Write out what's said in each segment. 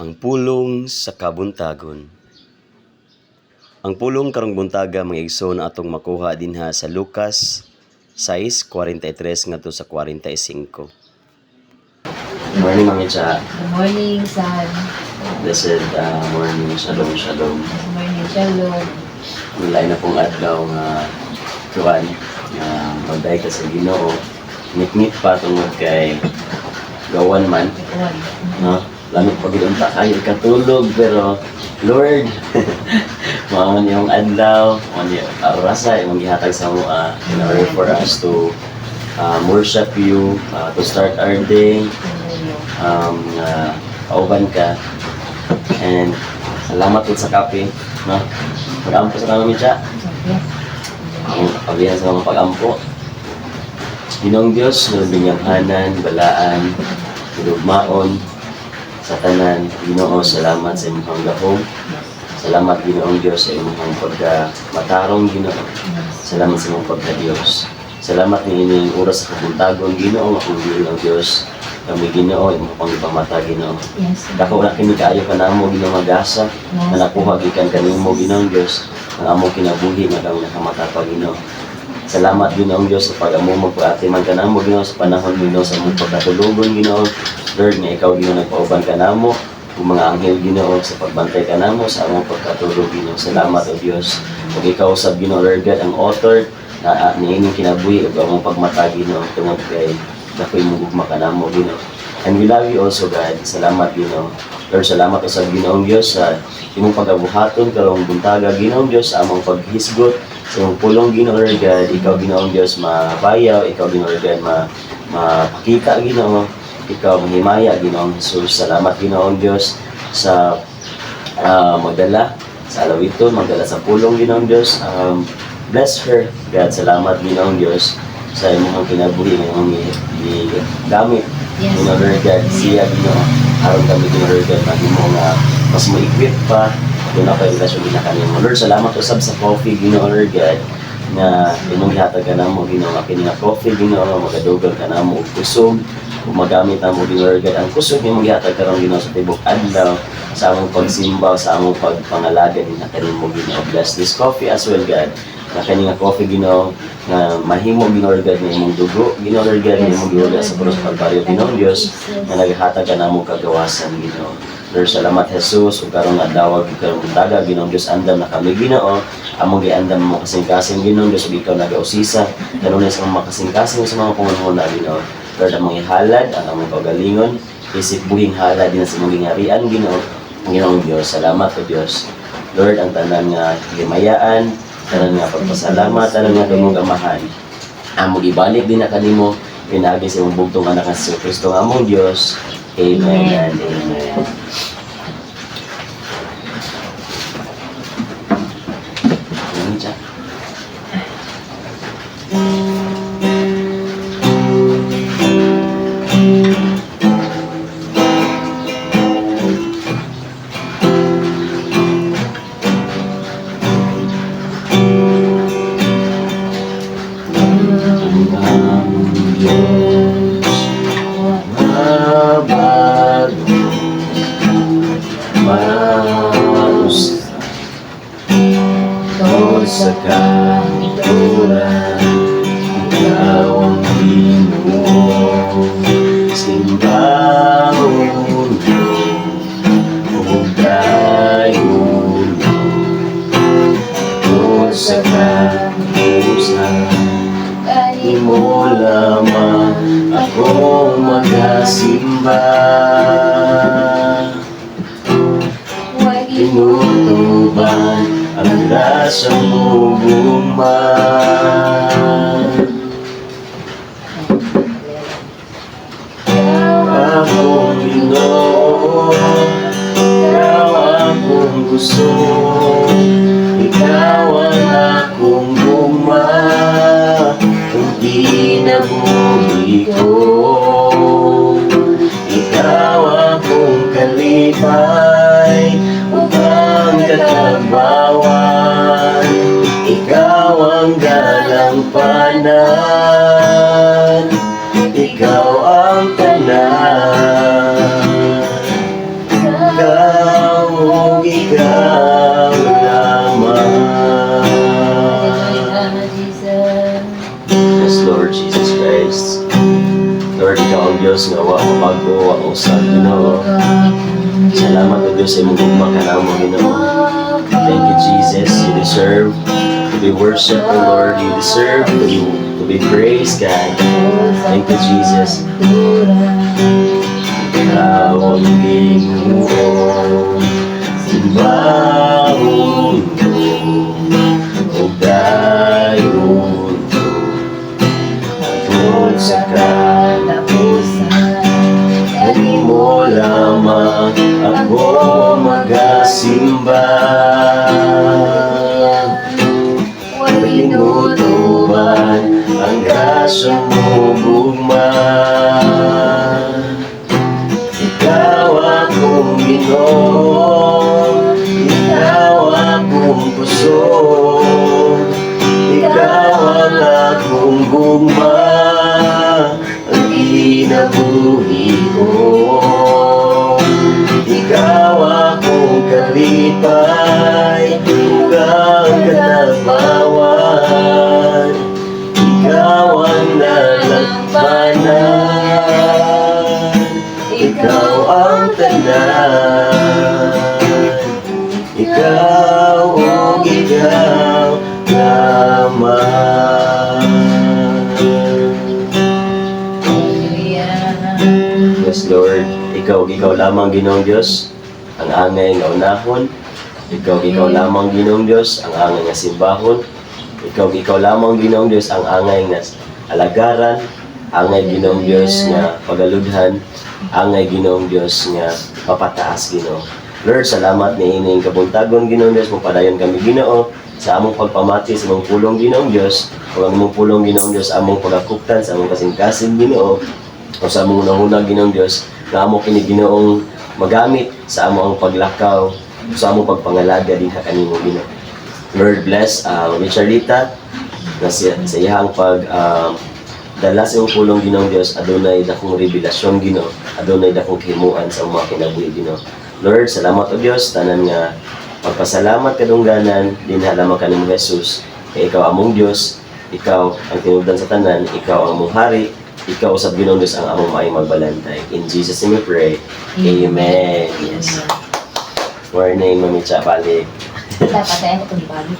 Ang pulong sa kabuntagon. Ang pulong karong buntaga mga igsoon atong makuha dinha sa Lucas 6:43 ngadto sa 45. Morning mga cha. Good morning, son. Blessed morning. Shalom, shalom. Good morning, Shalom. Mulay na pong adlaw nga tuwan nga magday ka sa Ginoo. Nit-nit pa tungod kay gawan man, One. no? Lamig pag ilunta kayo katulog, pero Lord, mga yung adlaw, mga arasa, yung gihatag sa mo in order for us to worship you, to start our day, pauban ka, and salamat po sa kape, no? Pag-ampo sa kami siya, ang kapabihan sa mga pag-ampo. Ginoong Diyos, nabinganghanan, balaan, tulugmaon, sa tanan, Ginoo, salamat sa imong gahom. Salamat Ginoong Diyos sa imong pagka-matarong, Ginoo. Salamat sa imong pagka-Diyos. Salamat ni ining oras sa kabuntagon, Ginoo, nga kung Ginoo Diyos. Kami Ginoo, imong pangipamata, Ginoo. Yes. Dako na kini kaayo ka namo Ginoo magasa, na nakuha gikan kanimo Ginoong Diyos, ang among kinabuhi nga kami nakamata pa Ginoo. Salamat Ginoong Diyos sa pag-amo magpaatiman ka namo Ginoo sa panahon Ginoo sa imong pagkatulugon Ginoo. Lord, nga ikaw Ginoo nagpauban ka namo, ug mga anghel Ginoo sa pagbantay ka namo sa among pagkatulog Ginoo. Salamat o Dios. Ug ikaw usab Ginoo Lord God ang author na niining kinabuhi ug among pagmata Ginoo tungod kay nakoy mugugma ka namo Ginoo. And we love you also God. Salamat Ginoo. Lord, salamat usab Ginoong Dios sa imong pagabuhaton karong buntaga Ginoong Dios sa among paghisgot sa imong pulong Ginoo Lord God. Ikaw Ginoong Dios mabayaw, ikaw Ginoo Lord God mapakita Ginoo, ikaw mahimaya Ginoong Jesus. Salamat Ginoong Dios sa magdala sa alawiton, magdala sa pulong Ginoong Dios. Bless her God. Salamat Ginoong Dios sa imong kinabuhi nga imong gamit. Yes. Ginoo Lord God, siya Ginoo aron kami Ginoo Lord God mahimo nga mas ma-equip pa doon na kayo relasyon ginakanimo. Lord, salamat usab sa coffee Ginoo Lord God na imong gihatag ka namo Ginoo nga kini nga coffee Ginoo magadugang ka namo og kusog ug magamit namo Ginoo Lord God ang kusog imong gihatag karon Ginoo sa tibok adlaw sa among pagsimba sa among pagpangalaga din kanimo Ginoo. Bless this coffee as well God na kani nga coffee Ginoo nga mahimo Ginoo Lord God nga imong dugo Ginoo Lord God nga imong giula sa krus pagbaryo Ginoo Dios nga naghatag ka namo kagawasan Ginoo. Lord, salamat Jesus ug karon nga dawag karong buntaga Ginoong Dios andam na kami Ginoo among giandam mo kasing-kasing Ginoong Dios ug ikaw nagausisa kanunay sa mga kasing-kasing sa mga pangunahon na Ginoo. Lord, among ihalad ang among kaugalingon isip buhing halad din sa imong gingarian Ginoo. Ginoong Dios, salamat o Dios. Lord, ang tanan nga himayaan, tanan nga pagpasalamat, tanan nga dumong amahan. Among ibalik din na kanimo pinagi sa imong bugtong anak nga si Kristo among Dios. Amen and amen. Sa kanturan, ikaw ang Ginoo, simbahon ko, huwag tayong tungkol sa kapusan. Imo lamang ako magasimba, tinutuban ang lasang mubuman. Akong Ginoo, ikaw akong gusto, ikaw ang akong guma, kung pinabuhi ko. Ikaw akong kalipay, upang katagbawan, ikaw ang galang panay. kawa usab Ginoo. Salamat o Diyos sa imong gugma kanamo Ginoo. Thank you Jesus, you deserve to be worshipped, O Lord. You deserve to be praised, God. Thank you Jesus. Ikaw ang Ginoo, simbahon ko, o dayon ko, tungkol sa dali mo lamang ako magasimba. Pinutuban ang grasya mo gugma. Ikaw akong Ginoo, ikaw akong puso, ikaw ang akong gugma, ang kinabuhi ko. Ikaw akong kalipay, ikaw ang katagbawan, ikaw ang lalampanan, ikaw ang tanan, ikaw o ikaw lamang. Yes, Lord. Ikaw lamang Ginoong Diyos, ang angay nga unahon. Ikaw lamang Ginoong Diyos, ang angay nga simbahon. Ikaw lamang Ginoong Diyos, ang angay nga alagaran. Angay Ginoong Diyos nga pagalughan. Angay Ginoong Diyos nga papataas Ginoo. Lord, salamat ni ining kabuntagon Ginoong Diyos, mapadayon kami Ginoo sa among pagpamati sa among pulong Ginoong Diyos. Kung ang among pulong Ginoong Diyos, among pagakuptan sa among kasing-kasing Ginoo, o sa among unang-unang Ginoong Diyos, na amo kini Ginoong magamit sa amo ang paglakaw, sa amo pagpangalaga din ha kanimo Ginoo. Lord, bless Mami Charlita na sa iyang dala sa iyong pulong Ginoong Diyos, adunay dakong revelasyon Ginoo, adunay dakong himuan sa mga kinabuhi Ginoo. Lord, salamat o Diyos, tanan nga pagpasalamat kadungganan, dinhalaman ka ni Jesus, kay ikaw among Diyos, ikaw ang tinubdan sa tanan, ikaw ang among hari, ikaw usab Ginoong Diyos ang among maayong magbalantay. In Jesus' name we pray. Amen. Yes. Morning, Mami Cha, balik. Dapat tayo kung balik.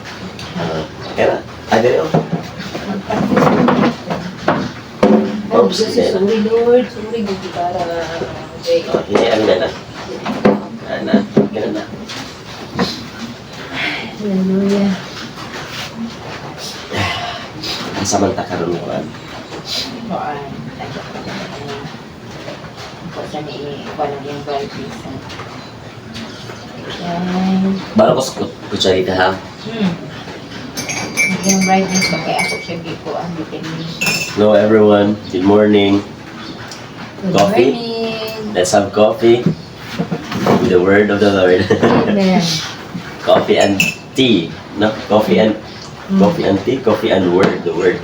Okay na. Ay, dali oh. Oops, okay na. Sorry Lord, sorry Lord, para okay. Okay, ano na na? Ano? Okay na na. Hallelujah. Ang samanta karon mo an. Kuan. Ko sa ni kuan ang bright reason. Yan. Baro ko sa kutsarita ha. Yung brightness ba kaya ako siya giko ang bitin. Hello everyone. Good morning. Good Coffee? morning. Let's have coffee. With the word of the Lord. Amen. Coffee and tea. No? Coffee and tea, coffee and word. The word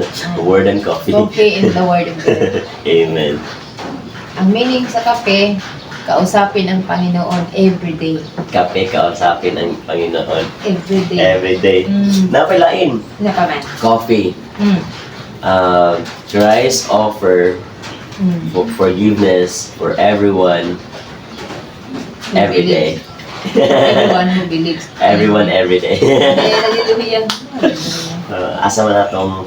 and coffee. Coffee in the word of God. Amen. Ang meaning sa kape, kausapin ang Panginoon everyday. Kape, kausapin ang Panginoon. Everyday. Every day. Napilain. Ano pa man? Coffee. Mm. Christ offer for forgiveness for everyone every day. Everyone who believes. Everyone every day. Hallelujah. Asa man atong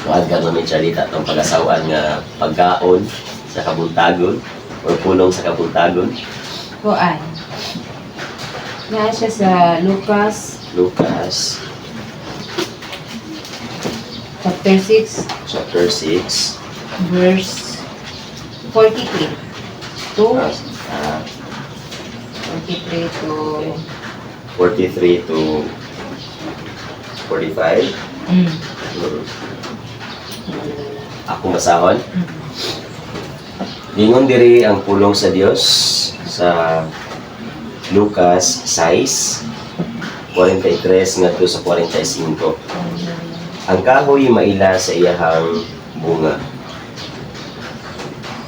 kuan ka ni Charita atong pag-asawaan nga pagkaon sa kabuntagon or pulong sa kabuntagon. Kuan. Naa siya sa Lucas Lucas chapter 6 chapter 6 verse 43 to 43 to 43 to 45. Ako masahon. Lingon diri ang pulong sa Dios sa Lucas 6 43 ngadto sa 45. Ang kahoy maila sa iyahang bunga.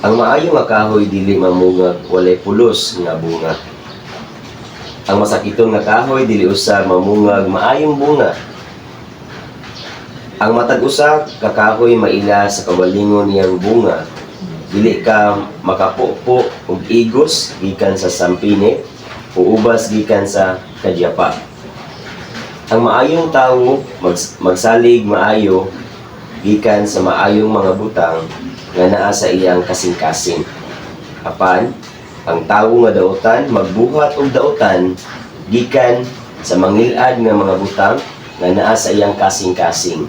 Ang maayo nga kahoy dili mamungag walay pulos nga bunga. Ang masakiton nga kahoy dili usab mamungag maayong bunga. Ang matag usa ka kahoy maila sa kawalingon niyang bunga. Dili ka makapupo o ug igos gikan sa sampinit, o ubas gikan sa kadyapa. Ang maayong tawo magsalig maayo gikan sa maayong mga butang nga naa sa iyang kasing-kasing. Apan ang tawo nga daotan magbuhat og daotan gikan sa mangilad nga mga butang nga naa sa iyang kasing-kasing.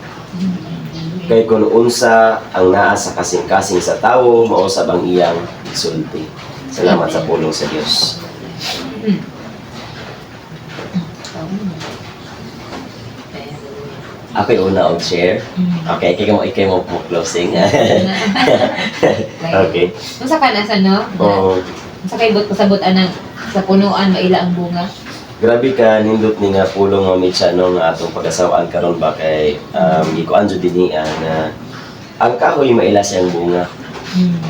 Kay kung unsa ang naa sa kasing-kasing sa tawo, mausab ang iyang sulti. Salamat sa pulong sa Dios. Ako'y una og share. Okay, ikay mo closing. Okay. Unsa ka na sa no? Oh, Unsa kay but pasabot anang sa punuan maila ang bunga? grabe ka nindot ni nga pulong mo mitsa no nga atong pag-asawaan karon ba kay gikuan jud dinhi na ang kahoy maila siyang bunga.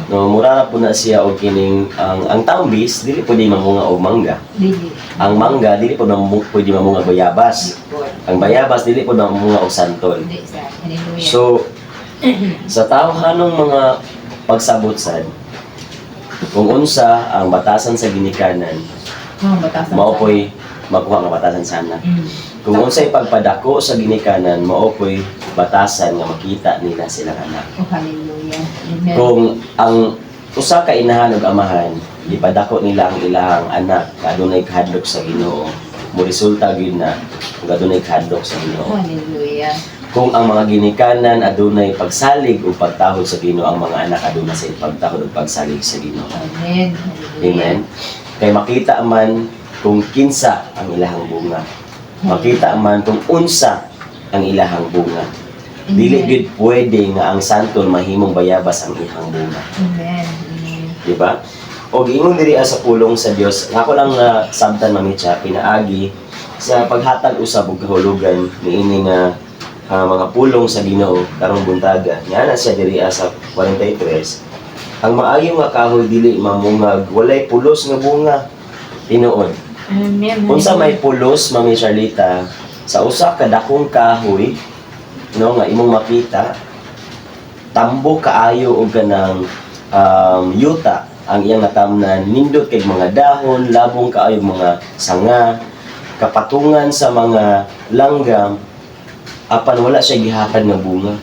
No, mura na po na siya og kining ang tambis dili pwede mamunga og mangga. Dili. Ang mangga dili po pwede mamunga bayabas. Ang bayabas dili po mamunga og santol. Hindi sa hallelujah. So sa tawhanong mga pagsabot sad kung unsa ang batasan sa ginikanan, batasan. mao po'y makuha nga batasan sana. Kung unsay pagpadako sa ginikanan, mao po'y batasan nga makita nila silang anak. Oh, hallelujah. Amen. Kung ang usa ka inahan ug amahan, ipadako nila ang ilahang anak adunay kahadlok sa Ginoo, mo resulta gyud na kung adunay kahadlok sa Ginoo. Hallelujah. Kung ang mga ginikanan adunay pagsalig o pagtahod sa Ginoo, ang mga anak adunay sa pagtahod o pagsalig sa Ginoo. Amen. Amen. Kay makita man kung kinsa ang ilahang bunga. Makita man kung unsa ang ilahang bunga. Dili gid pwede nga ang santol mahimong bayabas ang ilahang bunga. Amen. Amen. Di ba? O giingon diri sa pulong sa Dios, ako lang sabtan mamitsa pinaagi sa paghatag usab og kahulugan niini nga mga pulong sa Ginoo karong buntaga. Nya na siya diri sa 43. Ang maayo nga kahoy dili mamungag, walay pulos nga bunga. Tinuod. Amen. Unsa may pulos, Mami Charlita, sa usa ka dakong kahoy, no, nga imong makita, tambo kaayo og kanang yuta ang iyang natamnan, nindot kay mga dahon, labong kaayo mga sanga, kapatungan sa mga langgam, apan wala siya gihatag nga bunga.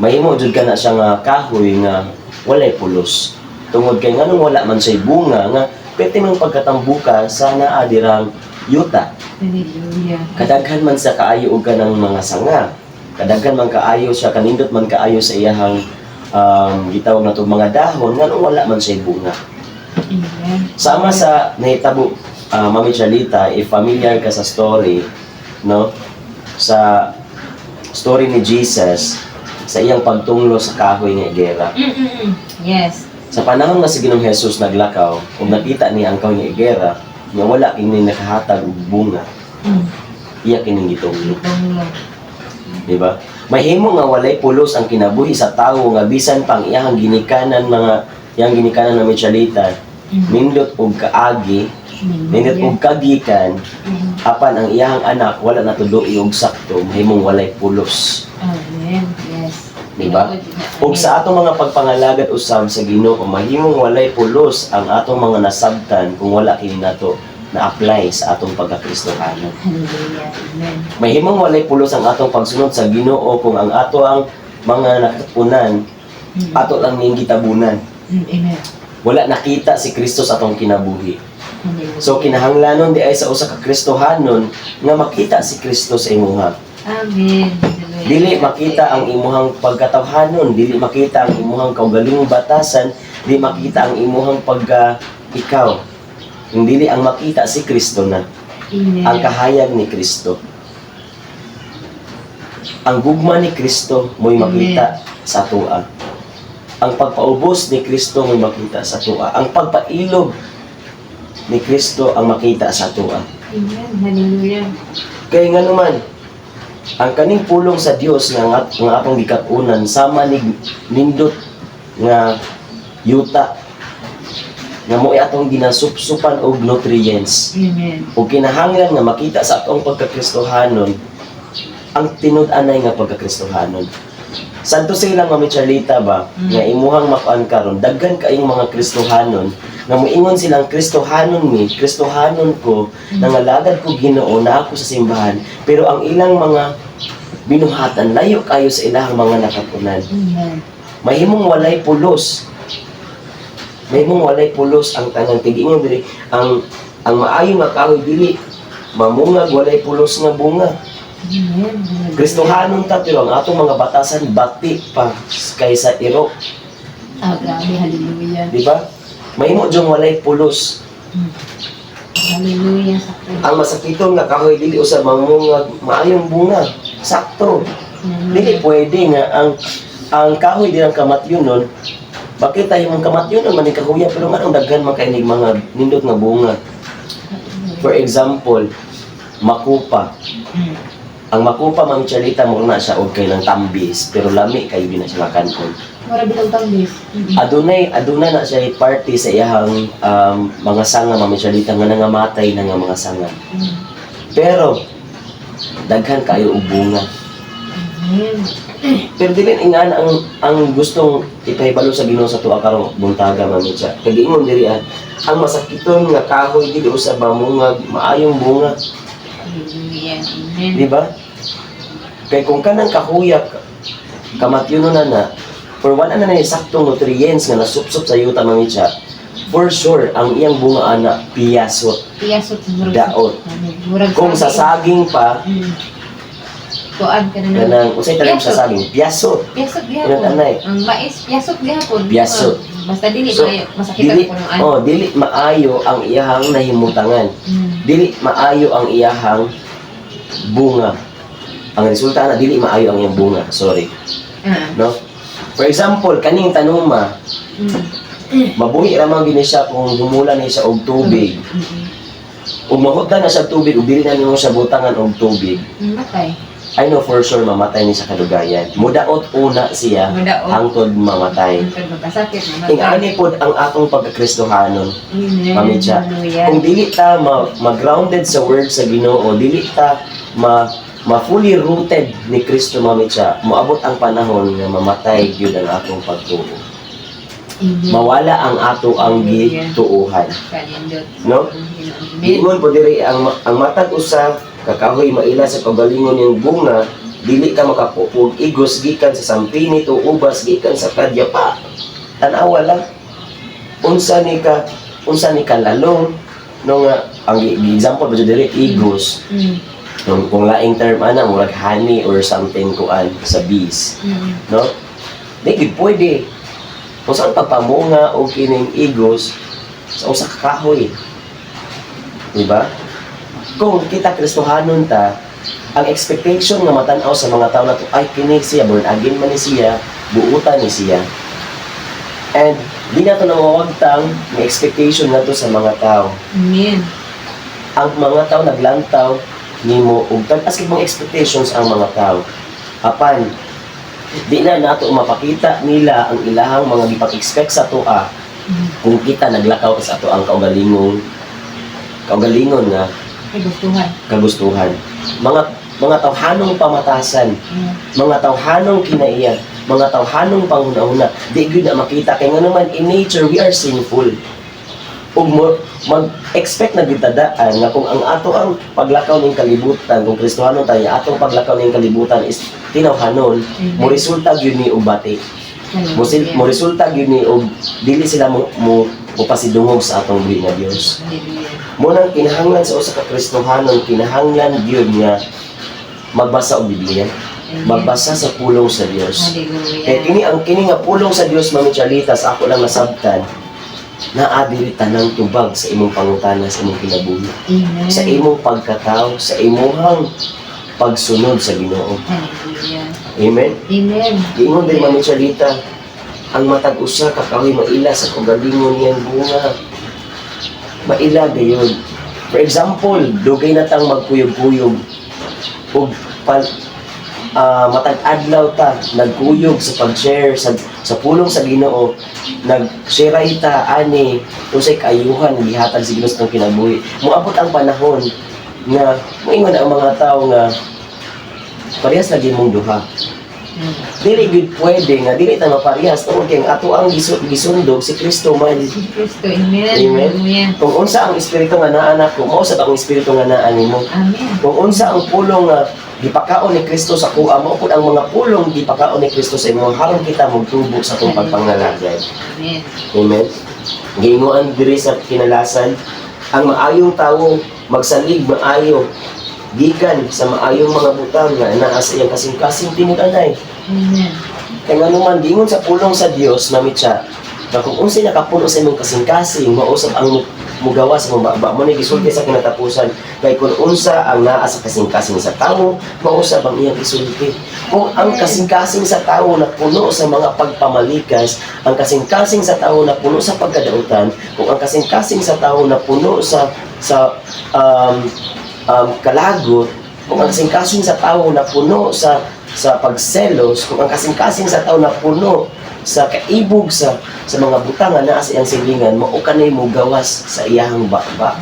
Mahimo jud kana siya nga kahoy nga walay pulos. Tungod kay nganong wala man siya bunga nga pwede man pagkatambuka sa naa dirang yuta. Hallelujah. Kadaghan man sa kaayo og kanang mga sanga. Kadaghan man kaayo siya, kanindot man kaayo sa iyahang gitawag na to mga dahon nganong wala man siya bunga. Amen. Sama sa nahitabo, Mami Charlita, if familiar ka sa story, no? Sa story ni Jesus sa iyang pagtunglo sa kahoy nga igera. Yes. Sa panahon nga si Ginoong Jesus naglakaw, kung nakita niya ang kahoy nga igera, nga wala kini nakahatag og bunga, iya kining gitunglo. Itong Di ba? Mahimo nga walay pulos ang kinabuhi sa tawo nga bisan pang iyang ginikanan na Michalita, nindot og kaagi, nindot og kagikan, apan ang iyang anak wala natuloy og sakto, mahimong walay pulos. Amen. Yes. Di ba? Ug sa atong mga pagpangalagat usab sa Ginoo, mahimong walay pulos ang atong mga nasabtan kung wala kini nato na-apply sa atong pagkakristohanon. Hallelujah. Amen. Mahimong walay pulos ang atong pagsunod sa Ginoo kung ang ato ang mga nakatunan, ato lang ning gitabunan. Amen. Wala nakita si Kristo sa atong kinabuhi. Hallelujah. So kinahanglanon di ay sa usa ka Kristohanon nga makita si Kristo sa imuha. Amen. Hallelujah. Dili makita ang imuhang pagkatawhanon, dili makita ang imuhang kaugalingong batasan, dili makita ang imuhang pagka ikaw. Dili ang makita si Kristo na. Amen. Ang kahayag ni Kristo. Ang gugma ni Kristo mo'y makita sa atoa. Ang pagpaubos ni Kristo mo'y makita sa atoa. Ang pagpailog ni Kristo ang makita sa atoa. Amen. Hallelujah. Kaya nga naman, ang kaning pulong sa Dios nga atong gikatunan sama ni nindot nga yuta nga mo'y atong ginasupsupan og nutrients. Amen. O kinahanglan nga makita sa atong pagkakristohanon ang tinud-anay nga pagkakristohanon. Santo sila Mami Charlita ba, nga imuhang makuan karon daghan kaayong mga Kristohanon nga moingon silang Kristohanon mi, Kristohanon ko, nangalagad ko Ginoo na ako sa simbahan, pero ang ilang mga binuhatan layo kayo sa ilang mga nakapunan. Amen. Mahimong walay pulos. Mahimong walay pulos ang tanang tig-ingon diri ang maayo nga kahoy dili mamungag walay pulos nga bunga. Amen. Kristohanon ta pero ang atong mga batasan bati pa kaysa iro, Ah, grabe. Hallelujah. di ba? Mahimo jong walay pulos. Hallelujah. Sakto. Ang masakiton nga kahoy dili usab mamungag maayong bunga. Sakto. Dili pwede nga ang kahoy di ang kamatyonon. Bakit tayo mong kamatyonon man ni kahuya pero man ang daghan man kay ning mga nindot nga bunga. For example, makupa. Ang makupa, Ma'am Charlita, mo na siya og kay ng tambis, pero lami kayo din na siya makankon. Mura bitong tambis. Adunay na siya party sa iyang mga sanga, Ma'am Charlita, nga nangamatay na nga mga sanga. Pero, daghan kayo og bunga. Amen. Pero dili nga ang gustong ipahibalo sa Ginoo sa tuwa karong buntaga, Ma'am Cha. Kaya ingon diri ang masakiton nga kahoy dili usab mamungag maayong bunga, Hallelujah. Amen. di ba? Kaya kung kanang kahuyak, kamatyonon na, for one na saktong nutrients nga nasupsup sa yuta Mami Cha, for sure, ang iyang bunga ana, piyasot, Piyasot siguro. daot. Murag Kung sa saging pa, Kuan ka na. kanang, usay talim sa saging, piyasot. Piyasot Ilan gihapon. anay? Ang mais, piyasot gihapon. Piyasot. Basta dili So, maayo. Masakit Dili, ako ng dili maayo ang iyahang nahimutangan. Dili maayo ang iyahang bunga. Ang resulta na, dili maayo ang iyang bunga. Sorry. No? For example, kaning tanuma, mabuhi ramang gini siya kung humula na siya og tubig. Ug mahutdan na siya tubig, ug dili na nimo siya butangan og tubig. Matay. I know for sure mamatay ni sa kadugayan. Mudaot una siya Mudaot. hangtod mamatay. Magkasakit. Ingani pod ang atong pagkakristohanon. Amen. Mami Cha. Hallelujah. Kung dili ta ma-grounded sa word sa Ginoo, dili ta ma-fully rooted ni Kristo, Mami Cha, moabot ang panahon nga mamatay gyud ang atong pagtuo. Amen. Mawala ang ato ang gituuhan. Kanindot. No? Amen. Ingon po diri ang matag usa kakahoy maila sa pagalingon yung bunga, dili ka makapupog igos gikan sa sampini to ubas gikan sa kadya pa. Tanawa lang. Unsa ni ka lalong no nga ang example ba diri igos. Kung laing term ana murag honey or something kuan sa bees, no? Di gid pwede. Kung saan pagpamunga o kining igos sa usa ka kahoy. Diba? Kung kita Kristohanon ta, ang expectation nga matan-aw sa mga tao na to, ay kini siya, born again man ni siya, buutan ni siya. And di na to namawagtang may expectation na to sa mga tao. Amen. Ang mga tao naglantaw nimo ug taas kay mga expectations ang mga tao. Apan di na nato mapakita nila ang ilahang mga gipag-expect sa tuwa kung kita naglakaw sa ato ang kaugalingon nga Kagustuhan. kagustuhan. Mga tawhanong pamatasan, mga tawhanong kinaiya, mga tawhanong panghuna-huna, di gyud na makita kay nga naman in nature we are sinful. Ug mag-expect na gitadaan nga kung ang ato ang paglakaw ning kalibutan, kung Kristohanon tayo, atong paglakaw ning kalibutan is tinawhanon, mo resulta gyud ni ubati. Mo resulta gyud ni og dili sila mo pasidungog sa atong buhi nga Dios. Mo nang kinahanglan sa usa ka Kristohanon, kinahanglan gyud nga magbasa og Biblia, magbasa sa pulong sa Dios. Kaya kini nga pulong sa Dios, Mami Charlita, sa ako lang nasabtan, naadiri tanang tubag sa imong pangutana sa imong kinabuhi, Amen. sa imong pagkatao, sa imong pagsunod sa Ginoo. Hallelujah. Amen. Amen. Ingon din, Mami Charlita, ang matag usa ka kahoy maila sa kagalingon niyang bunga. Maila gayon. For example, dugay na tang magkuyog-kuyog ug matag adlaw ta nagkuyog sa pag-share sa pulong sa Ginoo, nag-share ta ani unsay kaayuhan gihatag sa Ginoo sa kinabuhi. Moabot ang panahon nga moingon ang mga tao nga parehas lagi mong duha. Dili gid pwede nga dili ta maparehas tungod kay ang ato ang gisundog si Kristo man. Kristo, amen. Amen. Hallelujah. Kung unsa ang espiritu nga naa nako, mao sa akong espiritu nga naa nimo. Amen. Kung unsa ang pulong nga gipakaon ni Kristo sa kuha, mao pud ang mga pulong gipakaon ni Kristo sa imo aron kita magtubo sa atong pagpangalagad. Amen. Amen. Gingoan diri sa kinalasan ang maayong tawo magsalig maayo gikan sa maayong mga butang nga naa sa iyang kasing-kasing tinud anay. Amen. Kaya nga naman, gingon sa pulong sa Diyos, mamitsa, na kung unsay nakapuno sa imong kasing-kasing, mausap ang mugawa sa mga baba mo na gisulti sa kinatapusan. Kaya kung unsa ang naa sa kasing-kasing sa tao, mausap ang iyang isulti. Kung ang kasing-kasing sa tao na puno sa mga pagpamalikas, ang kasing-kasing sa tao na puno sa pagkadautan, kung ang kasing-kasing sa tao na puno sa kalagot, kung ang kasing-kasing sa tao na puno sa pagselos, kung ang kasing-kasing sa tao na puno sa kaibog sa mga butang nga naa sa iyang silingan, mao kanay mo gawas sa iyang baba.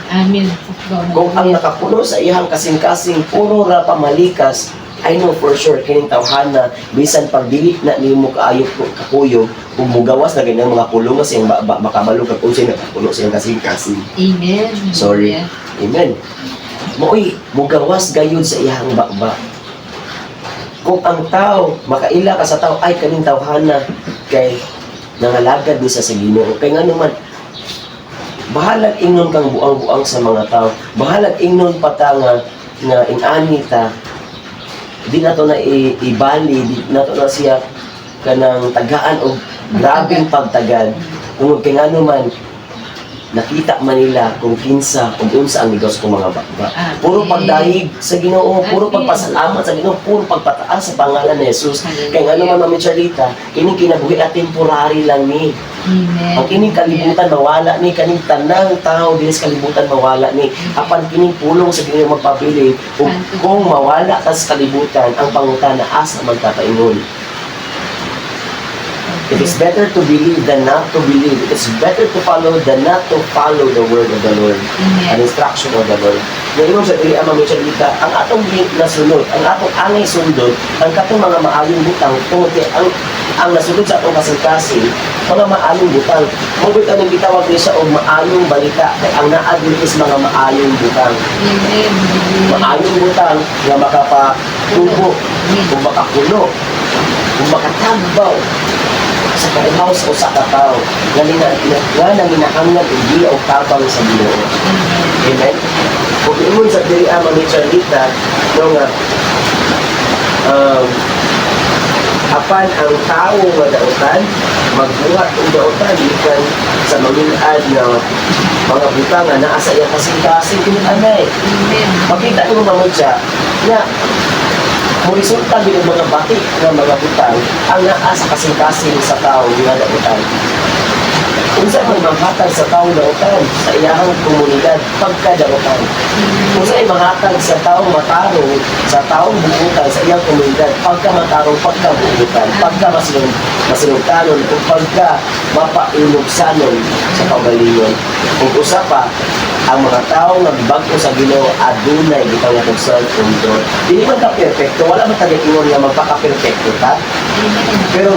Amen. Kung ang nakapuno sa iyang kasing-kasing puro ra pamalikas, I know for sure kining tawhana bisan pagdili na nimo kaayo kakuyog kung mugawas na ganyan mga pulong sa iyang baba, makabalo kag unsay nakapuno sa iyang kasing-kasing. Amen. Sorry. Amen. Mo'y mugawas gayud sa iyang baba. Kung ang tao, makaila ka sa tao, ay kaning tawhana kay nangalagad do sa Ginoo. Kay nga naman, bahalag ingnon kang buang-buang sa mga tao. Bahalag ingnon pata nga inani ta. Di na to na ibali, di na to na siya kanang tagaan o grabing pagtagad. Kung kay nga naman, nakita man nila kung kinsa kung unsa ang ligaw sa kong mga bakba. Puro pagdahig sa Ginoo, puro pagpasalamat sa Ginoo, puro pagpataas sa pangalan ni Jesus. Kaya nga naman, Mami Charlita, kining kinabuhi at temporary lang ni. Amen. Ang kining kalibutan mawala ni, kaning tanang tao din sa kalibutan mawala ni. Apan kining pulong sa Ginoo magpapili, kung mawala ka sa kalibutan, ang pangutana asa magkakaingon. It is better to believe than not to believe. It is better to follow than not to follow the word of the Lord. An instruction of the Lord. Ngayon sa dili ang Mami Charlita, ang atong nasunod, ang atong angay sundot, ang katong mga maayong butang, tungod kay ang nasunod sa atong kasing-kasing, mga maayong butang. Mabit ang gitawag niya sa og maayong balita, kay ang naadil is mga maayong butang. Amen. Maayong butang nga makapatubo, kung makapuno, kung makatagbaw, sa kaihaws o sa katao nga nanginahanglan o di o tabang sa Ginoo. Amen? Kung ingon sa diri ang Mami Charlita, no nga, apan ang tao nga dautan, magbuhat ang dautan, ikan sa mangilad na mga butang nga naa sa iyang kasing-kasing tinanay. Amen. Makita nyo Mami Cha, nga, kung resulta din ang mga batik ng mga butang ang naa sa kasing-kasing sa tao nga dautan. Kung saan may manghatag sa tao dautan sa iyang komunidad pagkadautan. Kung saan ay manghatag sa tao matarong sa taong buutan sa iyang komunidad pagkamatarong pagkabuutan, pagkamasinungkanon o pagka mapainugsanon sa pagalingon. Kung usa pa, ang mga tao nga gibago sa Ginoo adunay bitaw nga self-control. Dili man ka perfecto, wala man tayo ingon nga magpaka-perfecto ta. Pero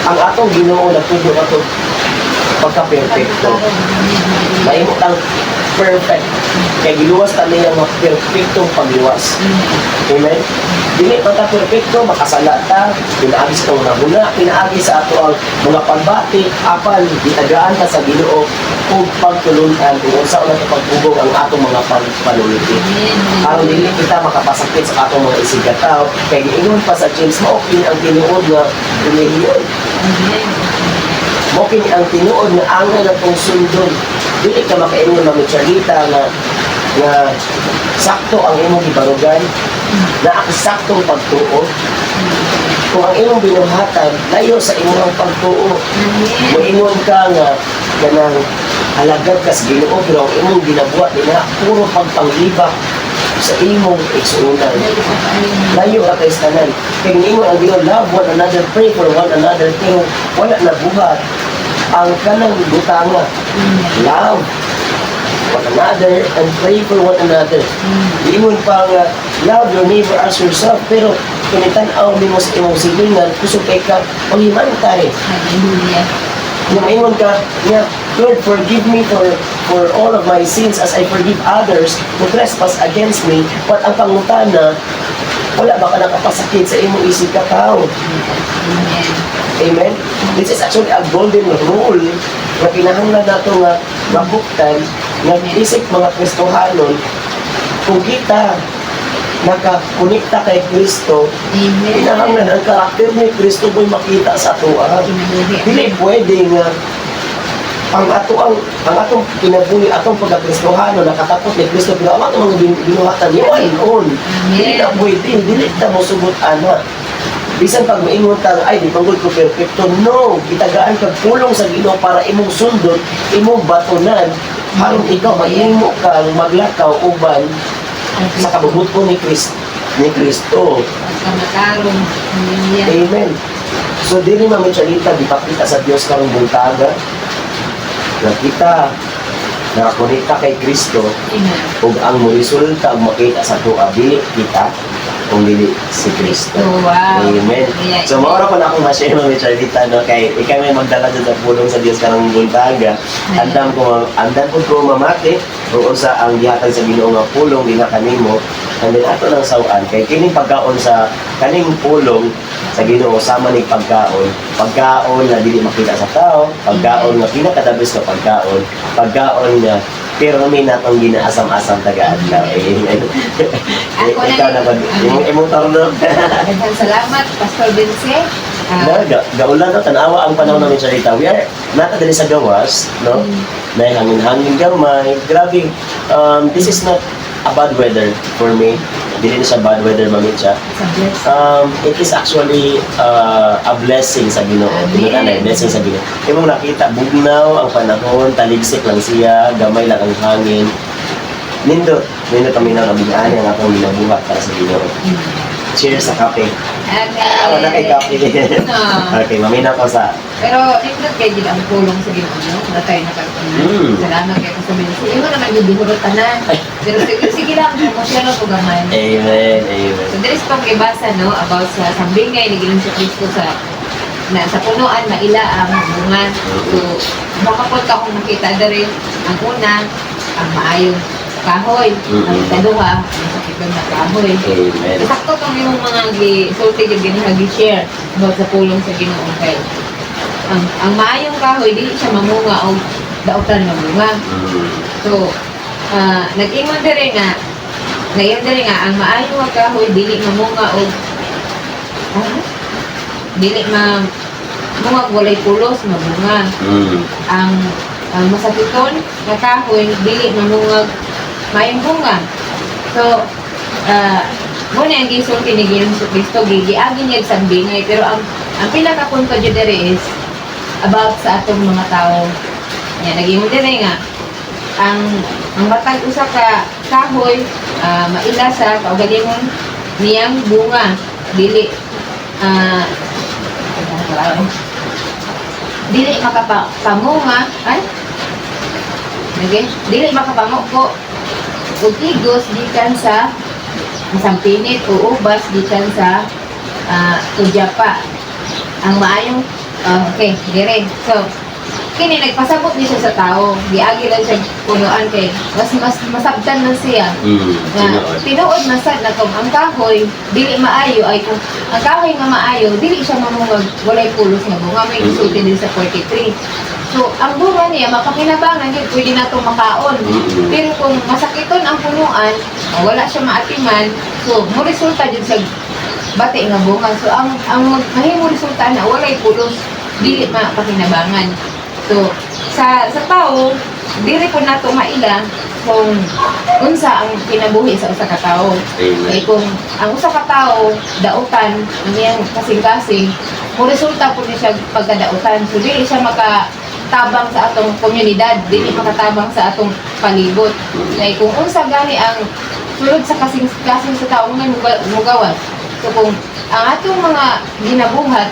ang atong Ginoo nagtudo ato pagka-perfecto. Mahimo tang perfect. Kaya giluwas ta niya nga perfectong pagliwas. Amen? Dili man ta perfecto, makasala ta, pinaagi sa itong nabuna, pinaagi sa ato ang mga pagbati, apan gitagaan ta sa Ginoo kung pagtulunan kung unsa na pagpugong ang atong mga panuliti. Aron dili kita makapasakit sa atong mga isigataw, kaya giingon pa sa James, maokin ang tinuod nga relihiyon. Maokin ang tinuod nga angay na itong sundon. Dili ka makaingon Mami Charlita nga sakto ang imong ibarugan, na saktong pagtuo. Kung ang imong binuhatan, layo sa imong pagtuo. Moingon ka nga kanang halagad ka sa Ginoo, pero ang imong ginabuhat nila puro pagpanglibak sa imong igsuunan. Layo ka kay tanan. Kaya ingon ang Ginoo, love one another, pray for one another, pero wala na buhat ang kanang butanga. Love one another. another and pray for one another. Ingon pa nga, love your neighbor as yourself. Pero, kinitan-aw ni mo sa imong silingan, kusog kay ka, pangimantay. Hallelujah. Yung ingon ka, nga, Lord, forgive me for all of my sins as I forgive others who trespass against me. But ang pangutana, wala ba ka nakapasakit sa imong isip ka tao? Amen. Amen? This is actually a golden rule na pinahanglan nato nga mabuktan nga isip mga Kristohanon kung kita nakakunikta kay Kristo, Amen. pinahanglan ang karakter ni Kristo mo'y makita sa atuan. Dili pwede nga ang atong kinabuhi, atong pagka-Kristohano, nakatapos ni Kristo, pero ang atong mga binuhatan, yun, on. Dili na pwede, dili na mo sugot, ana. Bisan pag maingon ka, ay, di panggol ko perfecto. No, kitagaan kag pulong sa Ginoo para imong sundot, imong batunan, harong ikaw, mahimo kang maglakaw uban sa kabubuto ni Kristo. Pagkamatarong. Hallelujah. Amen. So, dili mamichalita, di pakita sa Diyos karong buntaga, na kita nakakonekta kay Kristo, Amen. ug ang resulta ang makita sa tuwa, dili kita, kung dili si Kristo. Wow. Amen. Yeah, So, maura pa na akong ma-share mga Charlita, no? Kay ikaw may magdala dyan sa pulong sa Diyos karong buntaga. Andam ko mamati, kung sa ang gihatag sa Ginoo nga pulong, di na kanimo, and then ato ng sawaan, kay kining pagkaon sa kaning pulong sa Ginoo, sama ni pagkaon na dili makita sa tao, pagkaon nga pinakadabis na pagkaon nga pero may natong ginaasam-asam taga-adlaw. Ikaw na ba? Imong tarno. Daghang salamat, Pastor Vince. Gaulan no, tanawa ang panahon namin sa Rita. We are nata dali sa gawas, no? Na hangin-hangin gamay. Grabe. This is not a bad weather for me. Dili na siya bad weather, mamit siya. It's a blessing. It is actually a blessing sa Ginoo. Amen. Blessing sa Ginoo. Imong nakita, bugnaw ang panahon, taligsik lang siya, gamay lang ang hangin. Nindot kami na nabigyan ang atong ginabuhat para sa Ginoo. Cheers sa kape. Wala kay kape. Okay, mamina ko sa... Pero, nindot kayo din ang tulong sa Ginoo, na tayo nakakuna. Salamat kayo sa Vince. Yung naman yung dihurutan na. Pero sige lang, masyado ko gamay. Amen, amen. So, there is pang ibasa, no, about sa sambingay ni Ginoo sa Kristo sa punuan, maila ang bunga. So, makapunta akong nakita na rin ang una, ang maayong kahoy. Ang ikaduha, ang sakitong na kahoy. Amen. Sakto kang yung mga sulti yung ginahagi-share about sa pulong sa Ginoo kay ang maayong kahoy, dili siya mamunga o dautan ng bunga. So, nag-ingon dire nga, ang maayong nga kahoy, dili mamunga o dili mamunga walay pulos, mamunga. Ang masakiton nga kahoy, dili mamunga maayong bunga. So, muna ang gisulti ni Ginoo sa Kristo, gigiagin niya sa bingay, pero ang pinaka-punto dyan dire is about sa atong mga tao. Yan, nag-ingon dire nga, ang matag usa ka kahoy, maila sa kaugalingon niyang bunga, dili makapamunga, dili makapamuko ug igos gikan sa masampinit o ubas gikan sa tudyapa. Ang maayong okay, dire. So, kini nagpasabot ni siya sa tao. Giagi lang siya punuan kay mas masabtan man siya. Tinuod na sad na kung ang kahoy dili maayo ay kung ang kahoy nga maayo dili siya mamungag walay pulos nga bunga, may isulti din sa 43. So, ang bunga niya, makapinabangan yun, pwede na itong makaon. Pero kung masakiton ang punuan, wala siya maatiman, so, mo resulta din sa bati nga bunga. So, ang mahimo resulta na, walay pulos, dili makapinabangan. So, sa tao, dili po na ito maila kung unsa ang kinabuhi sa usa ka tao. Kaya kung ang usa ka tao, dautan, ang iyang kasing-kasing, mo resulta po niya siya pagkadautan. So, dili siya tabang sa atong komunidad, dili makatabang sa atong palibot. Kaya kung unsa gani ang sulod sa kasing sa tao nga mugawas. So kung ang atong mga ginabuhat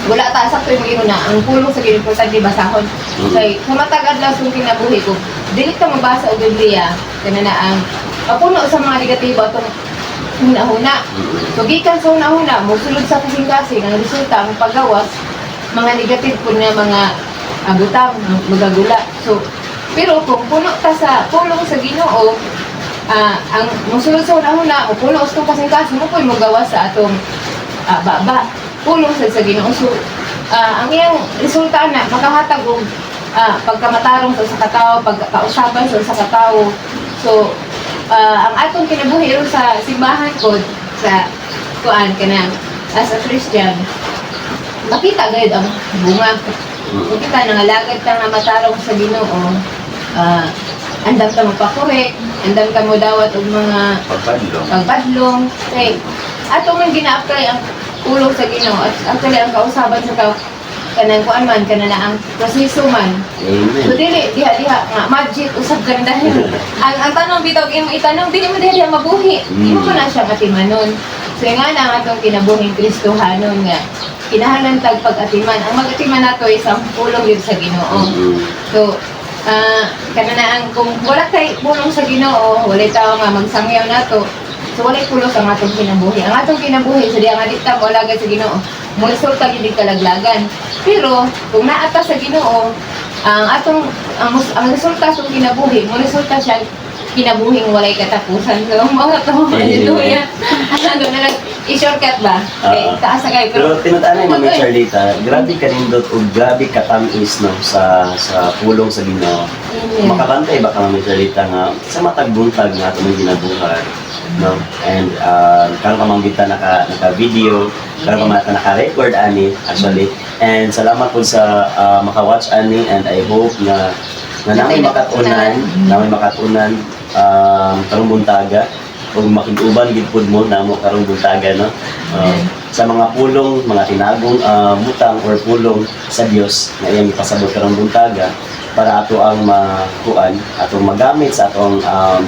wala ta sakto yung gihuna ang pulong sa Ginoo importante basahon. Kay sa matag adlaw sa kinabuhi ko, dili ka mabasa og Biblia kana na ang puno sa mga negatibo atong huna-huna. So gikan sa huna-huna mo sulod sa kasing-kasing ang resulta ang paggawas mga negative po na mga butang, magagula. So pero kung puno ta sa pulong sa Ginoo, ang musulod sa huna-huna o puno sa kasing-kasing mo po'y magawas sa atong baba. Pulong sa Ginoo. So, ang iyang resulta na makahatag og pagkamatarong sa katao, pagkausaban sa katao. So, ang atong kinabuhi ron sa simbahan ko sa kuan kanang as a Christian, makita gayud ang bunga. Makita nangalagad ka nga matarong sa Ginoo. Andam ka magpakorek, andam ka mo dawat og mga pagpadlong. Okay. Ato man gina-apply ang pulong sa Ginoo at actually ang kausaban sa kanang kuan man kana na ang proseso man. Amen. So dili diha nga magic usab ka na dahil ang tanong bitaw imo itanong dili mo diha mabuhi. Imo man na siya katimanon. So nga na ang atong kinabuhing Kristohanon nga kinahanglan tag pag-atiman. Ang mag-atiman nato is ang pulong gyud sa Ginoo. So kana na ang kung wala kay pulong sa Ginoo, wala tawo nga magsangyaw nato. So walay pulos ang atong kinabuhi. Ang atong kinabuhi sa diya nga dita mo alagad sa Ginoo. Mo resulta gyud kalaglagan. Pero kung naata sa Ginoo, ang resulta sa kinabuhi, mo resulta siya kinabuhing walay katapusan. So mga to, hallelujah. Ano na lang i-shortcut ba? Okay, taas na kayo. Pero tinutaan na Mami Charlita, grabe ka nindot o grabe ka tamis no, sa pulong sa Ginoo. Makabantay ba ka Mami Charlita nga sa matag buntag nga itong ginabuhat, no? And karon ka manggita naka-video, karon ka mata naka-record ani actually. And salamat po sa maka-watch ani, and I hope na namin makatunan karong buntaga o makiguban gid pud mo namo karong buntaga, no? Sa mga pulong, mga tinagong butang or pulong sa Dios na iyang ipasabot karong buntaga para ato ang makuan, atong magamit sa atong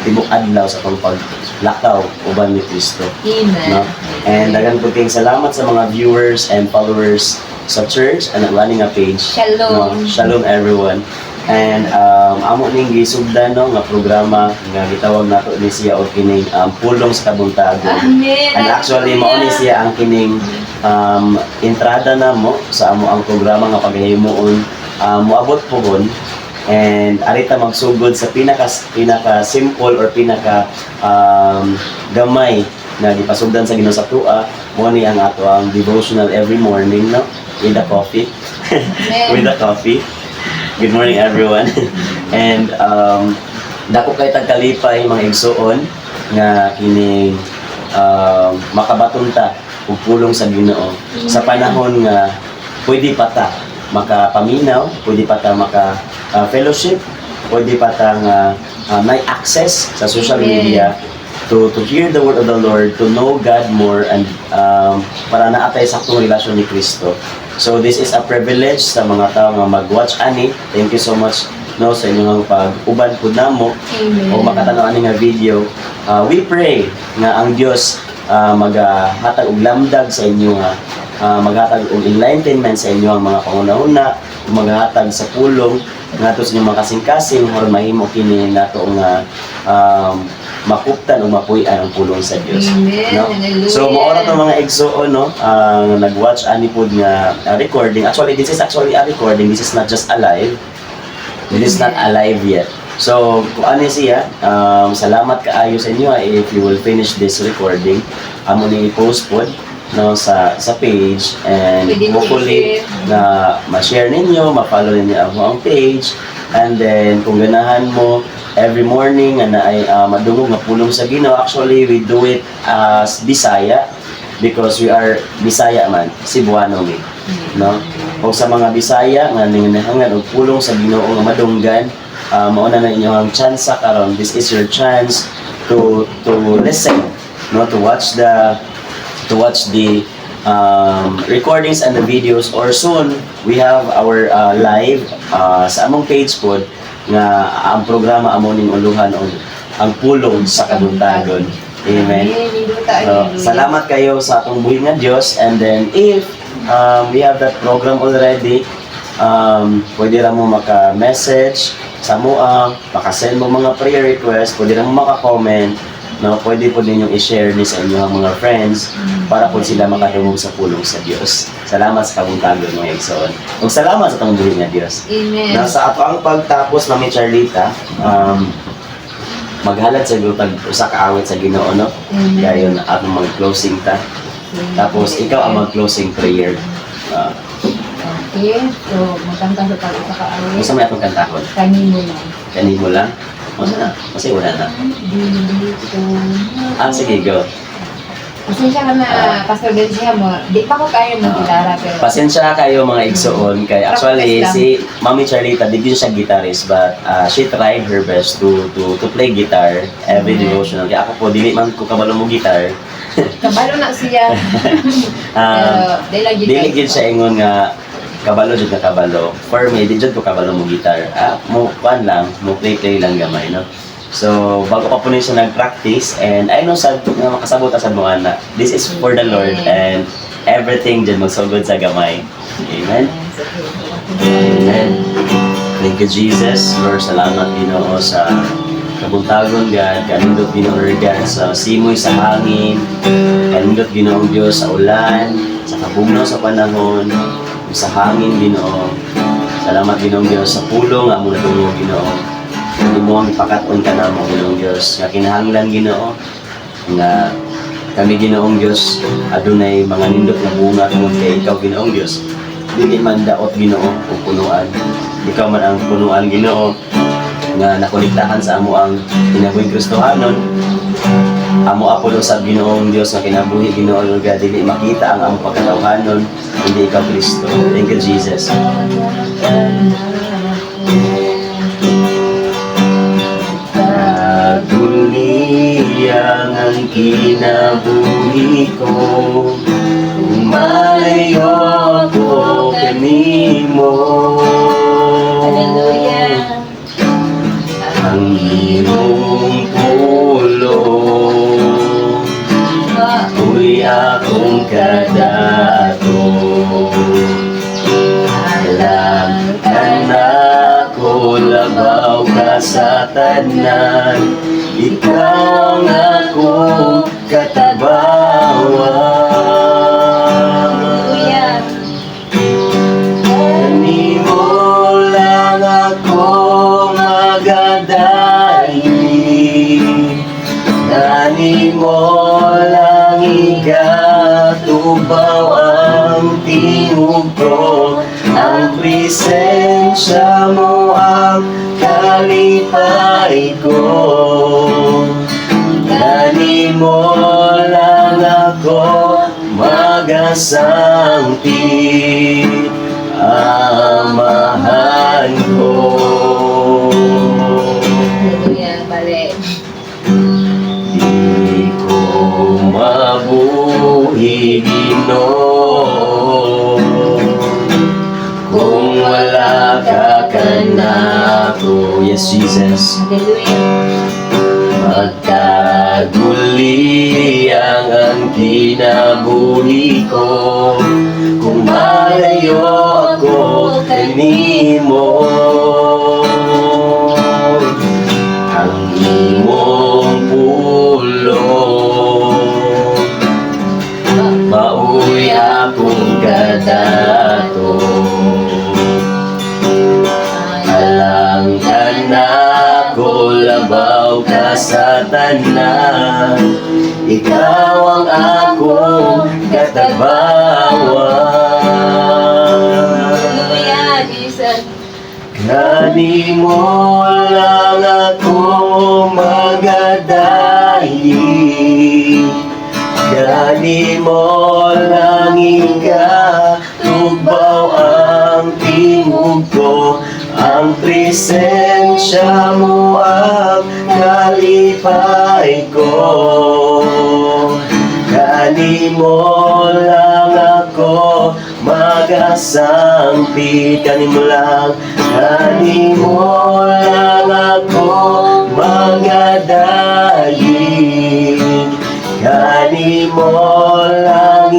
tibok adlaw sa atong paglakaw uban ni Kristo. Amen. No? And daghang puging salamat sa mga viewers and followers sa church and running a page. Shalom. No? Shalom everyone. And amo ning gisugdan no nga programa nga gitawag nato ni siya og kining pulong sa kabuntagon. Amen. And actually mao ni siya ang kining entrada namo sa amo ang programa nga paghimuon moabot pohon. And arita magsugod sa pinaka simple or pinaka gamay na gipasugdan sa Ginoo sa tua, mo ni ang ato ang devotional every morning, no, with the coffee. With the coffee. Good morning everyone. And dako kay tagkalipay mga igsuon nga kining makabatunta ug pulong sa Ginoo sa panahon nga pwede pa ta makapaminaw, pwede pa ta maka fellowship, pwede pa ta nga may access sa social media to hear the word of the Lord, to know God more, and para naatay sa aktong relasyon ni Kristo. So this is a privilege sa mga tao nga mag-watch ani. Thank you so much no sa inyong pag-uban pud namo o makatanaw ani nga video. We pray nga ang Dios maghatag og lamdag sa inyo nga maghatag og enlightenment sa inyo ang mga pangunahuna, maghatag sa pulong ngadto sa inyong mga kasing-kasing aron mahimo kini nato nga makuptan o mapuy-an ang pulong sa Dios. No? So maora tong mga igsuon no, nag-watch ani pod nga recording. Actually this is actually a recording. This is not just alive. It is not alive yet. So kung ano siya, salamat kaayo sa inyo if you will finish this recording. Amo ni i-post pod no sa page, and hopefully na ma-share ninyo, ma-follow ninyo ang page, and then kung ganahan mo every morning na ay madungog nga pulong sa Ginoo. Actually we do it as Bisaya because we are Bisaya man, Cebuano mi, no? O sa mga Bisaya nga nanginahanglan og pulong sa Ginoo nga madunggan, mao na inyong chance karon. This is your chance to listen, no, to watch the recordings and the videos, or soon we have our live sa among page pod nga ang programa amo ning uluhan og ang pulong sa kabuntagon. Amen. So, salamat kayo sa atong buhi nga Dios, and then if we have that program already. Pwede lang mo maka-message sa mua, maka-send mo mga prayer request, pwede lang mo maka-comment, no? Pwede po ninyong i-share ni sa inyong mga friends para po sila makadungog sa pulong sa Dios. Salamat sa kabungkagon mga igsoon. Ug salamat sa tong buhi nga Dios. Amen. Nasa ato ang pagtapos Mami Charlita, maghalad sa gutag usa ka awit sa Ginoo, no? Amen. Dayon atong mag-closing ta. Tapos ikaw ang mag-closing prayer. Okay, so magkanta sa pag-ikakaawit. Gusto mo atong kantahon? Kanino lang. Kanimo lang? Wala na. Kasi wala na. Dito na. Sige, go. Pasensya ka na, Pastor Ben siya mo. Di pa ko kaya mag-gitara, pero... Pasensya kayo mga igsoon kay actually Practice lang. si Mami Charlita di din siya guitarist but she tried her best to play guitar every devotional. Kaya ako po dili man ko kabalo mo guitar. Kabalo na siya. Pero, Dili gid siya ingon nga kabalo jud na kabalo. For me, di jud ko kabalo mo gitar. Mo kwan lang, mo play lang gamay, no? So, bago pa po niya siya nag-practice and I know sad nga makasabot sa mga na this is for the Lord and everything dyan magsugod sa gamay. Amen? Amen. Thank you, Jesus. Lord, salamat Ginoo sa kabuntagon God, kanindot Ginoo God sa simoy sa hangin, kanindot Ginoo Dios sa ulan, sa kabugnaw sa panahon, sa hangin Ginoo. Salamat Ginoo Dios sa pulong nga mo natulog Ginoo. Hindi mo ang ipakaton ka na mo Ginoo Dios nga kinahanglan Ginoo nga kami Ginoong Dios adunay mga nindot nga bunga tungod kay ikaw Ginoong Dios. Dili man daot Ginoo o punuan. Ikaw man ang punuan Ginoo nga nakonektahan sa amo ang kinabuhing Kristohanon. Amo apulo sa Ginoong Dios nga kinabuhi Ginoo nga dili makita ang amo pagkatawhanon hindi ikaw Kristo. Thank you Jesus. Kaguliang ang kinabuhi ko, malayo ako kanimo. Hallelujah. Ang imong pulong, ako'y akong kadato. Alam ka na ko, labaw ka sa tanan, ikaw ang akong katabawan. Hallelujah. Kanimo lang ako magadahi, kanimo lang igatubaw ang tingog ko, ang presensya mo ang kalipay ko. Kanimo lang ako magasangti, amahan ko. Hallelujah. Balik. Di ko mabuhi Ginoo kung wala ka kanako. Yes, Jesus. Hallelujah. Magkaguliang ang kinabuhi ko kung malayo ako kanimo. Ang imong pulong, mauwi akong kadato. Alam ka na ko, labaw ka sa tanan, ikaw ang akong katabawan. Hallelujah, Jesus. Kanimo lang ako magadahi, kanimo lang igatubaw ang tingog ko, ang presensya mo ang kalipay ko. Kanimo lang ako magasangpi, kanimo lang ako magadayi, kanimo lang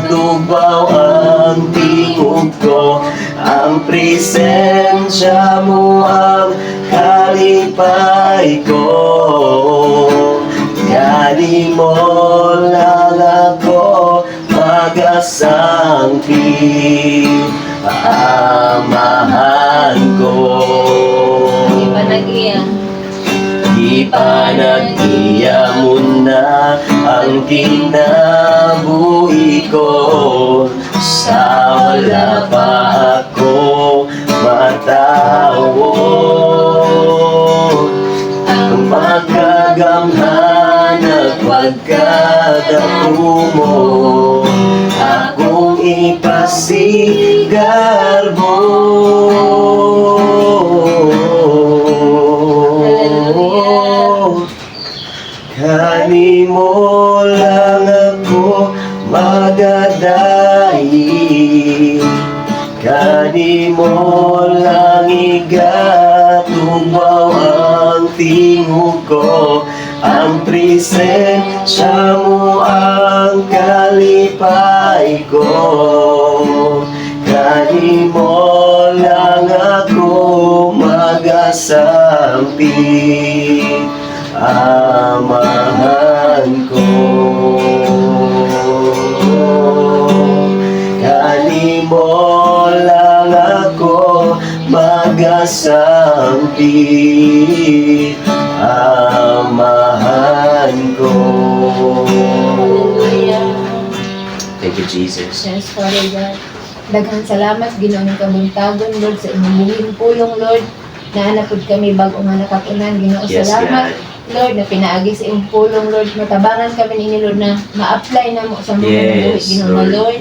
tugbaw ang tingog ko, ang presensya mo ang kalipay ko. Gani mo lang ako magasangpi, amahan ko. Di ba nag-iya? Di pa nag-iya mo na ang kinabuhi ko, sa wala pa ako matawo. Ang pagkagamhan at pagkadako mo, akong ipasigar mo. Kani mo lang ako magadayi, kani mo lang igatugbaw ang tingog ko, ang presensya mo ang kalipay ko. Kani mo lang ako magasampi, amahan ko. Kani mo lang ako magasampi, amahan ko. Hallelujah. Thank you, Jesus. Yes, Father God. Daghang salamat, Ginoong kabuntagon, Lord, sa inyong buhing pulong, Lord. Naanapod kami bago nga nakakunan, Ginoo. Yes, Salamat, God. Lord, na pinaagi sa iyong pulong, Lord. Matabangan kami ninyo, Lord, na ma-apply na mo sa mga Yes, buhi, Ginoo, na Lord. Lord.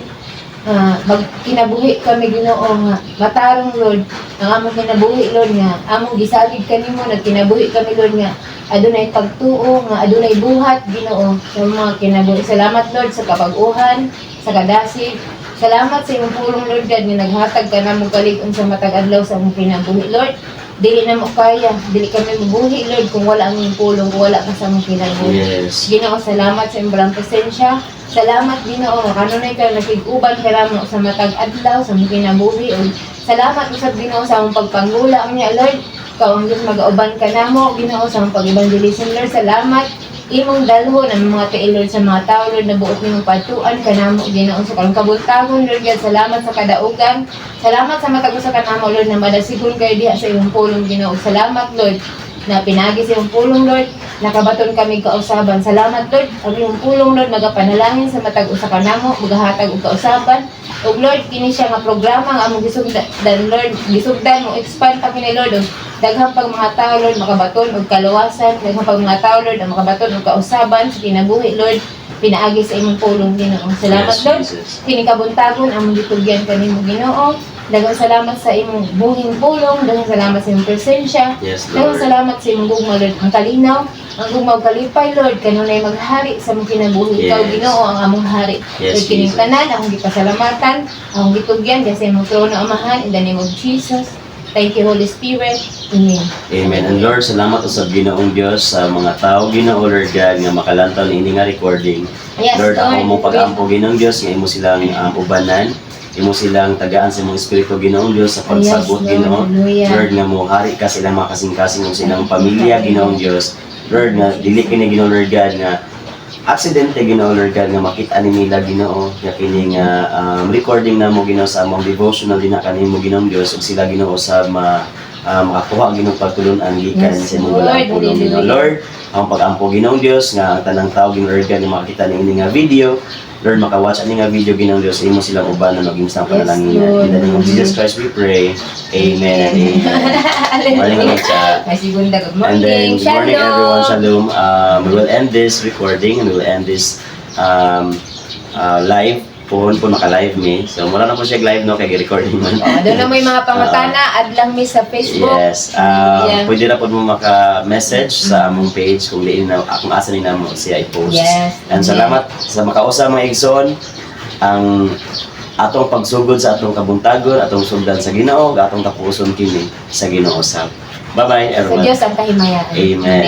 Kinabuhi kami, Ginoo, nga matarong, Lord. Ang among kinabuhi, Lord, nga among gisagid kanimo, nagkinabuhi kami, Lord, nga adunay pagtuo, nga adunay buhat, Ginoo, sa mga kinabuhi. Salamat, Lord, sa kapag-uhan, sa kadasig. Salamat sa iyong pulong, Lord God, nga naghatag ka na mong kalig-on sa matag adlaw sa among kinabuhi, Lord. Dili na mo kaya, dili kami mabuhi, Lord, kung wala ang iyong pulong, kung wala ka sa among kinabuhi. Yes. Ginoo, salamat sa iyong balang presensya. Salamat, Ginoo, kanunay ka nakig-uban ka mo sa matag adlaw sa among kinabuhi. O salamat usab, Ginoo, sa among pagpanggula niya, Lord. Ikaw ang Diyos, mag-auban ka namo, Ginoo, sa among pag-evangelism, Lord. Salamat imong dalhon ang mga kailod sa mga tao, Lord, na buot nimong patuan kanamo, Ginoo, sa karong kabuntagon, Lord God. Salamat sa kadaugan. Salamat sa matag usa kanamo, Lord, na madasigon kayo diha sa iyong pulong, Ginoo. Salamat, Lord, na pinagi sa iyong pulong, Lord. Nakabaton kami kausaban. Salamat, Lord. Ang iyong pulong, Lord, magapanalangin sa matag usa kanamo, magahatag og kausaban. Og Lord, kini siya nga programa nga among gisugdan, Lord, gisugdan mo expand pa kini, Lord. Og daghang pag mga tao, Lord, makabaton og kaluwasan, daghang pag mga tao, Lord, ang makabaton og kausaban sa kinabuhi, Lord. Pinaagi sa imong pulong, Ginoo. Salamat, Yes, Lord. Jesus. Kini kabuntagon among gitugyan kanimo, Ginoo. Daghang salamat sa imong buhing pulong, daghang salamat sa imong presensya. Yes, Daghang Lord. salamat sa imong gugma, Lord. Ang kalinaw, ang gugma ug kalipay, Lord, kanunay maghari sa among kinabuhi. Ikaw, Yes. Ginoo, ang among hari. Yes, Lord, kining Jesus. tanan, akong gipasalamatan, akong gitugyan, diya sa imong trono, Amahan, in the name of Jesus. Thank you, Holy Spirit. Amen. Amen. And Lord, salamat usab Ginoong Dios sa mga tao, Ginoo, Lord God, nga makalantaw ni ini nga recording. Yes, Lord, ako Lord. mong pag-ampo, Ginoong Dios, nga imo silang ubanan, imo silang tagaan sa imong espiritu, Ginoong Dios, sa pagsabot, Yes, Lord. Ginoo. Hallelujah. Lord, nga mo hari ka silang mga kasing-kasing ng silang pamilya, Ginoong Dios. Lord, nga dili kini, Ginoong Lord God, nga aksidente, Ginoo, Lord God, nga makita ni nila, Ginoo, nga kini nga recording na mo, Ginoo, sa among devotional din na kanimo, Ginoong Dios, ug sila, Ginoo, sa makakuha, Ginoo, pagtulon-an gikan Yes, sa imong Lord. walang pulong, Ginoo. Hallelujah. Lord, ang pag-ampo, Ginoong Dios, nga ang tanang tao, Ginoo, Lord God, nga makita ni ini nga video, Lord, makawatch ani nga video, Ginoong Dios, imo silang uban na maging isang Yes, panalangin. Lord. In the name of Jesus Christ we pray. Amen and amen. Morning ulit sa Ay, segunda, good And then, morning. good morning everyone, Shalom. We will end this recording and we will end this live. Puhon po naka-live me. So, mura na po siya live, no? Kaya recording man. Doon na mo yung mga pangutana, adlang mi sa Facebook. Yes. Yeah. Pwede na po mo maka-message sa among page kung asa ni na mo siya i-post. Yes. And salamat sa makausa mga igsoon. Ang atong pagsugod sa atong kabuntagon, atong sugdan sa Ginoo, atong tapuson kini sa Ginoo sab. Bye-bye Sa everyone. Diyos ang kahimaya. Amen.